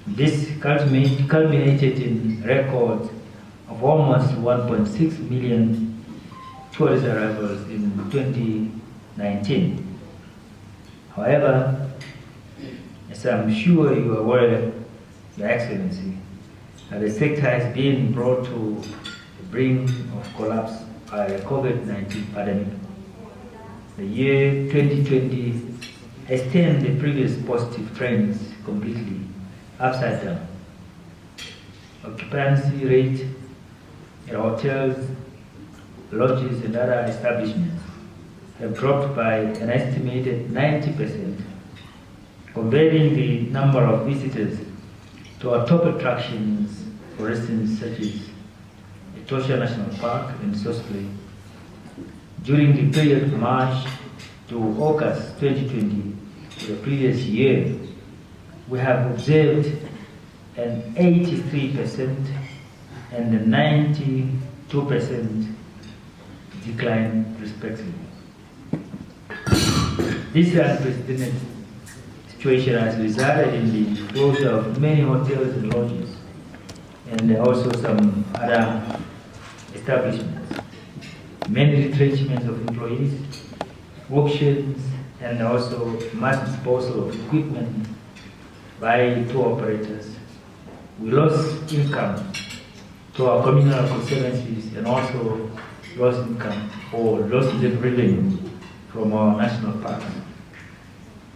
This culminated in records of almost 1.6 million tourist arrivals in 2019. However, as I'm sure you are aware, Your Excellency, that the sector has been brought to the brink of collapse by the COVID-19 pandemic. The year 2020 has turned the previous positive trends completely upside down. Occupancy rate at hotels, lodges, and other establishments have dropped by an estimated 90%, comparing the number of visitors to our top attractions, for instance, such as Etosha National Park in Sosplay. During the period of March to August 2020, the previous year, we have observed an 83% and a 92% decline respectively. This unprecedented situation has resulted in the closure of many hotels and lodges, and also some other establishments, many retrenchments of employees, auctions, and also mass disposal of equipment by tour operators. We lost income to our communal conservancies and also lost income or lost the revenue from our national parks.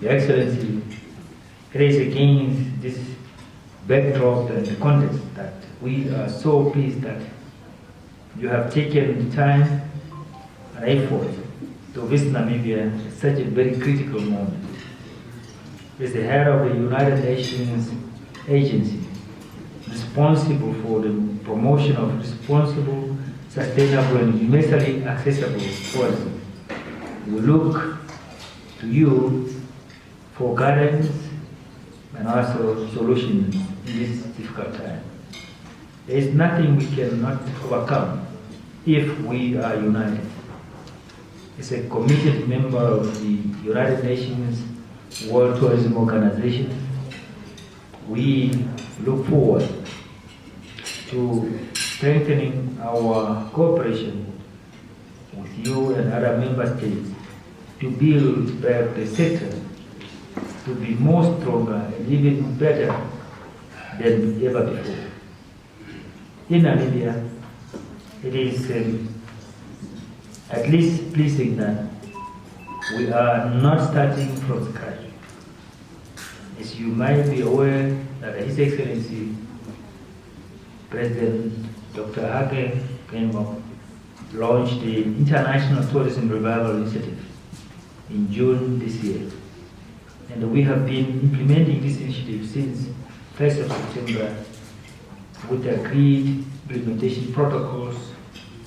Your Excellency, it is against this backdrop and the context that we are so pleased that you have taken the time and effort to visit Namibia at such a very critical moment. As the head of the United Nations agency responsible for the promotion of responsible, sustainable, and universally accessible tourism, we look to you for guidance and also solutions in this difficult time. There is nothing we cannot overcome if we are united. As a committed member of the United Nations World Tourism Organization, we look forward to strengthening our cooperation with you and other member states to build back the sector to be more stronger and even better than ever before. In Namibia, it is at least pleasing that we are not starting from scratch. As you might be aware that His Excellency President Dr. Hage Geingob launched the International Tourism Revival Initiative in June this year. And we have been implementing this initiative since 1st of September with agreed implementation protocols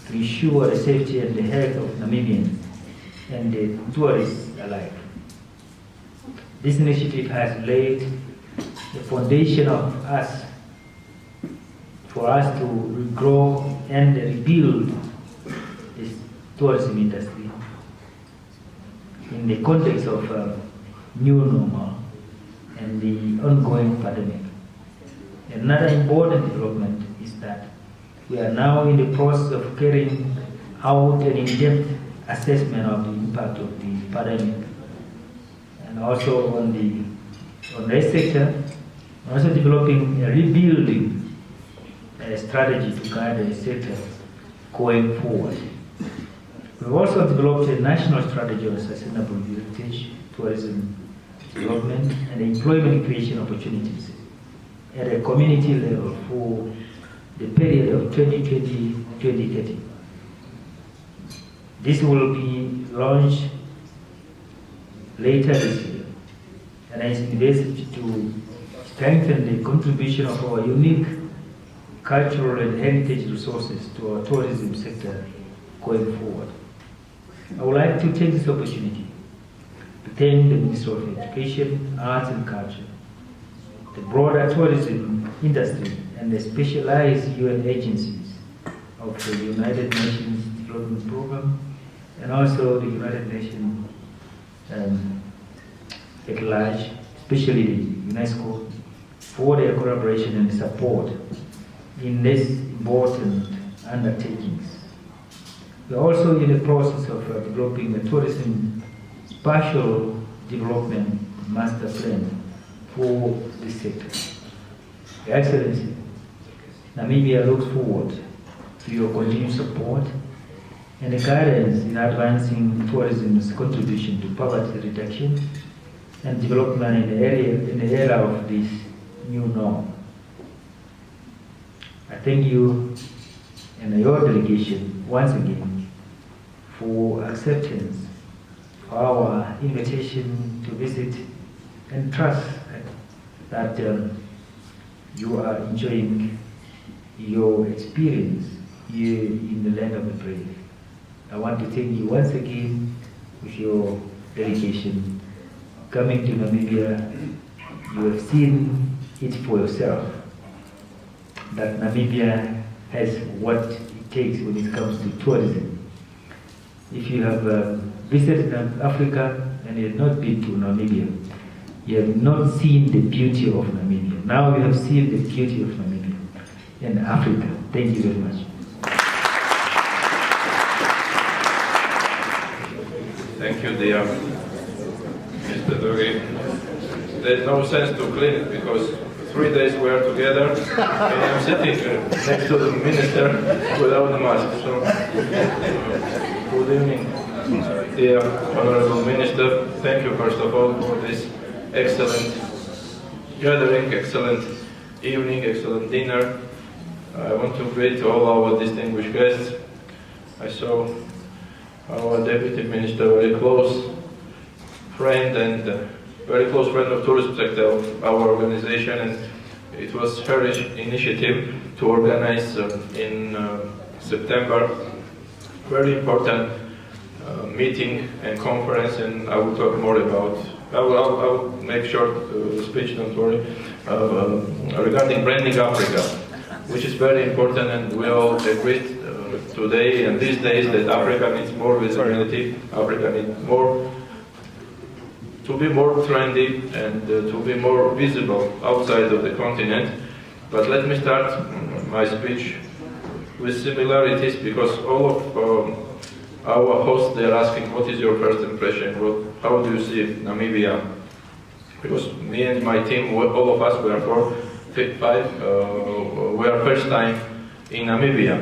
to ensure the safety and the health of Namibians and the tourists alike. This initiative has laid the foundation of us for us to grow and rebuild this tourism industry in the context of new normal and the ongoing pandemic. Another important development is that we are now in the process of carrying out an in-depth assessment of the impact of the pandemic and also on the sector, also developing a rebuilding strategy to guide the sector going forward. We've also developed a national strategy on sustainable heritage, tourism development, and employment creation opportunities at a community level for the period of 2020-2030. This will be launched later this year and is envisaged to strengthen the contribution of our unique cultural and heritage resources to our tourism sector going forward. I would like to take this opportunity to thank the Minister of Education, Arts and Culture, the broader tourism industry, and the specialized UN agencies of the United Nations Development Program, and also the United Nations at large, especially the UNESCO, for their collaboration and support in this important undertakings. We are also in the process of developing a tourism spatial development master plan for this sector. Your Excellency, Namibia looks forward to your continued support and the guidance in advancing tourism's contribution to poverty reduction and development in the era of this new norm. I thank you and your delegation once again for acceptance of our invitation to visit, and trust that you are enjoying your experience here in the land of the brave. I want to thank you once again with your delegation. Coming to Namibia, you have seen it for yourself, that Namibia has what it takes when it comes to tourism. If you have visited Africa and you have not been to Namibia, you have not seen the beauty of Namibia. Now you have seen the beauty of Namibia and Africa. Thank you very much. Thank you, dear Mr. Dogi. There's no sense to clean it because 3 days we are together and I'm sitting next to the minister without the mask. So, good evening, dear Honorable Minister. Thank you first of all for this excellent gathering, excellent evening, excellent dinner. I want to greet all our distinguished guests. I saw our Deputy Minister, very close friend and very close friend of tourism sector of our organization, and it was her initiative to organize in September very important meeting and conference, and I will talk more about. I will make short speech, don't worry, regarding branding Africa, which is very important, and we all agreed today and these days that Africa needs more visibility. Africa needs more to be more trendy and to be more visible outside of the continent. But let me start my speech with similarities, because all of our hosts, they are asking, what is your first impression? How do you see Namibia? Because me and my team, all of us, we are 4, 5, we are first time in Namibia.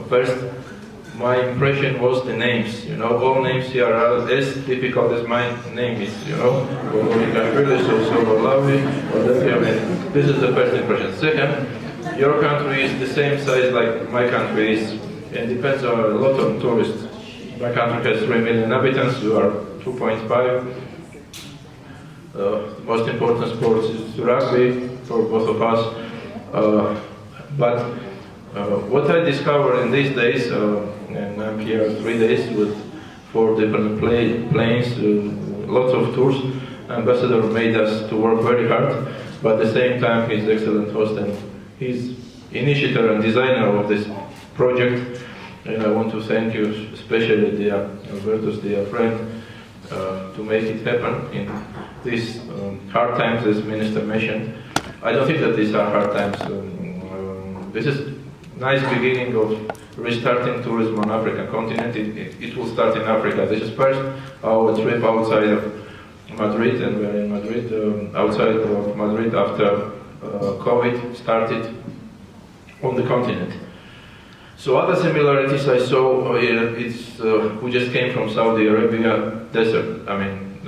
First, my impression was the names. You know, all names here are as difficult as my name is. You know, Pololikashvili, this is the first impression. Second, your country is the same size like my country is, and depends on a lot of tourists. My country has 3 million inhabitants. You are 2.5. Most important sport is rugby for both of us. But what I discovered in these days, and I'm here 3 days with 4 different planes, lots of tours. Ambassador made us to work very hard, but at the same time he's excellent host and he's initiator and designer of this project. And I want to thank you, especially dear Alberto's dear friend, to make it happen in these hard times, as Minister mentioned. I don't think that these are hard times. This is nice beginning of restarting tourism on African continent. It will start in Africa. This is first our trip outside of Madrid, and we're in Madrid, outside of Madrid after COVID started on the continent. So other similarities I saw, we just came from Saudi Arabia desert. I mean,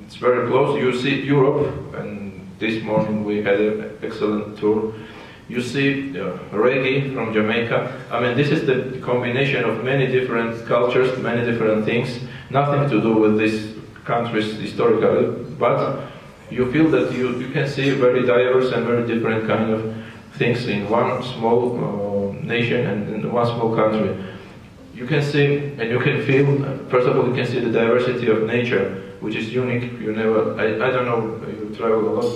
it's very close. You see Europe, and this morning we had an excellent tour. You see reggae from Jamaica. I mean, this is the combination of many different cultures, many different things, nothing to do with these countries historically, but you feel that you can see very diverse and very different kind of things in one small nation and in one small country. You can see and you can feel, first of all, you can see the diversity of nature, which is unique. You never, I don't know, you travel a lot,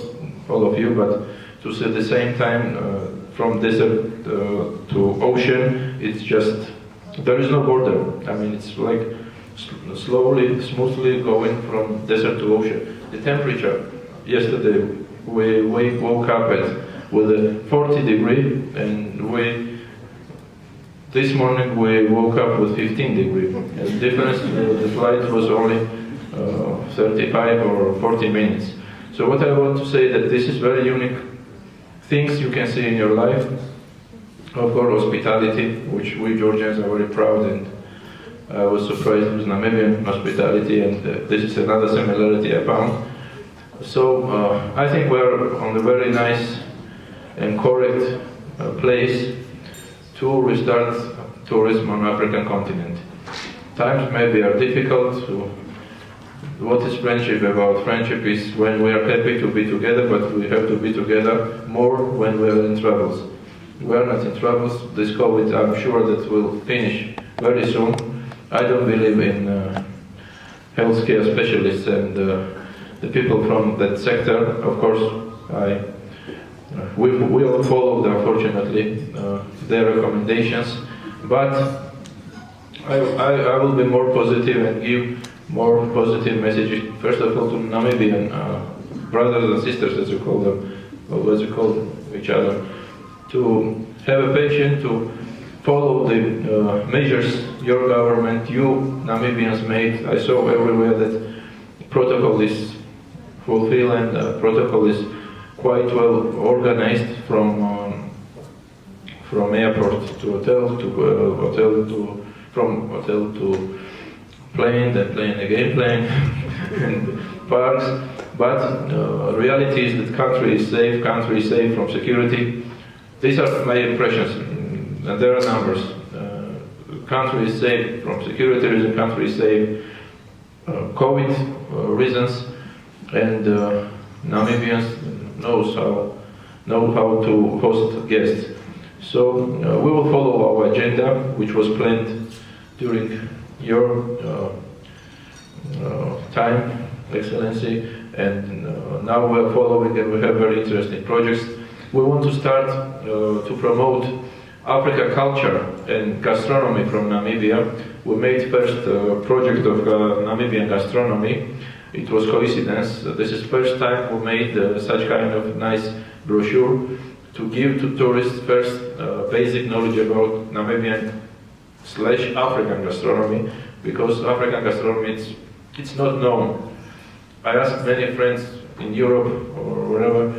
all of you, but to see at the same time from desert to ocean, it's just, there is no border. I mean, it's like slowly, smoothly going from desert to ocean. The temperature, yesterday we woke up with a 40 degree, and this morning we woke up with 15 degree. And the difference, the flight was only 35 or 40 minutes. So what I want to say that this is very unique things you can see in your life. Of course, hospitality, which we Georgians are very proud, and I was surprised with Namibian hospitality, and this is another similarity I found. So I think we're on a very nice and correct place to restart tourism on African continent. Times maybe are difficult. What is friendship about? Friendship is when we are happy to be together, but we have to be together more when we are in troubles. We are not in troubles. This COVID, I'm sure that will finish very soon. I don't believe in healthcare specialists and the people from that sector. Of course, we all followed, unfortunately, their recommendations, but I will be more positive and give more positive messages, first of all, to Namibian brothers and sisters, as you call them, or as you call each other, to have a patience, to follow the measures your government, you Namibians made. I saw everywhere that protocol is fulfilled, and protocol is quite well organized from airport to hotel, from hotel to plane, then plane again, plane, and parks. But reality is that country is safe from security. These are my impressions, and there are numbers. Country is safe from security reasons, country is safe COVID reasons, and Namibians know how to host guests. So we will follow our agenda, which was planned during your time, Excellency, and now we are following, and we have very interesting projects. We want to start to promote African culture and gastronomy from Namibia. We made first project of Namibian gastronomy. It was coincidence. This is first time we made such kind of nice brochure to give to tourists first basic knowledge about Namibian/African gastronomy, because African gastronomy it's not known. I asked many friends in Europe or wherever,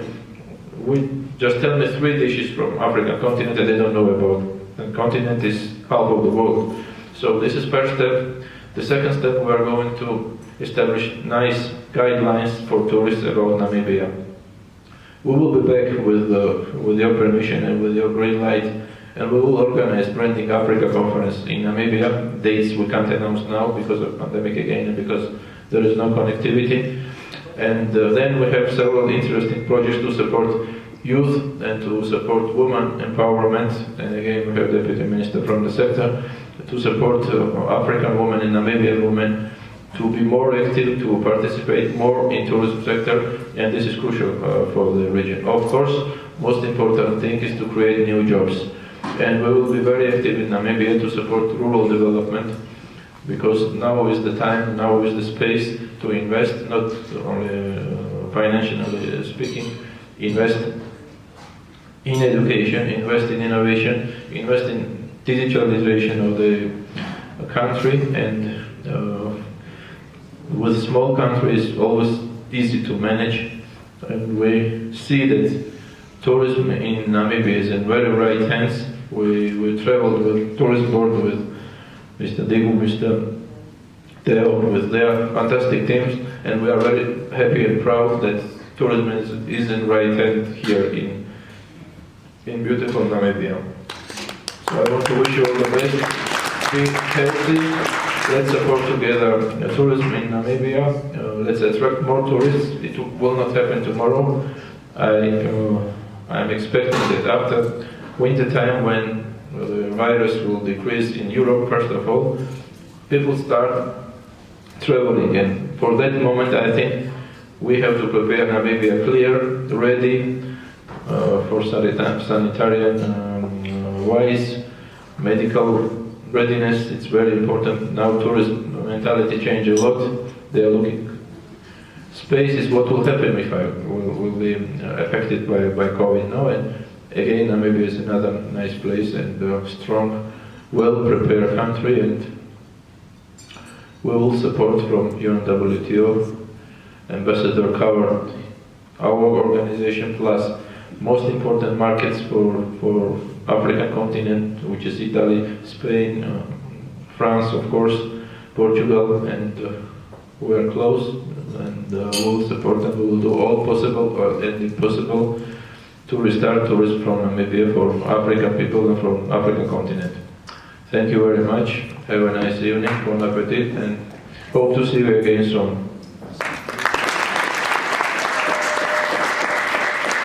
just tell me 3 dishes from African continent that they don't know about. The continent is half of the world. So this is first step. The second step, we are going to establish nice guidelines for tourists about Namibia. We will be back with your permission and with your green light, and we will organize Branding Africa conference in Namibia. Dates we can't announce now because of pandemic again, and because there is no connectivity. And then we have several interesting projects to support youth and to support women empowerment. And again, we have Deputy Minister from the sector to support African women and Namibian women to be more active, to participate more in tourism sector, and this is crucial for the region. Of course, most important thing is to create new jobs. And we will be very active in Namibia to support rural development, because now is the time, now is the space to invest, not only financially speaking, invest in education, invest in innovation, invest in digitalization of the country, and with small countries always easy to manage, and we see that tourism in Namibia is in very right hands. We traveled with tourism board with Mr. Digu, Mr. Theo, with their fantastic teams, and we are very happy and proud that tourism is in right hand here in beautiful Namibia. So I want to wish you all the best. Be healthy. Let's support together tourism in Namibia. Let's attract more tourists. It will not happen tomorrow. I'm expecting that after winter time, when the virus will decrease in Europe, first of all, people start traveling. And for that moment, I think we have to prepare Namibia clear, ready for sanitarian wise, medical readiness. It's very important. Now tourism mentality change a lot. They are looking space is what will happen if I will be affected by COVID now. And again, Namibia is another nice place and a strong, well-prepared country, and we will support from UNWTO. Ambassador covered our organization plus most important markets for African continent, which is Italy, Spain, France, of course, Portugal, and we are close, and we will support and we will do all possible and impossible to restart tourism from Namibia for African people and from African continent. Thank you very much. Have a nice evening, bon appetit, and hope to see you again soon.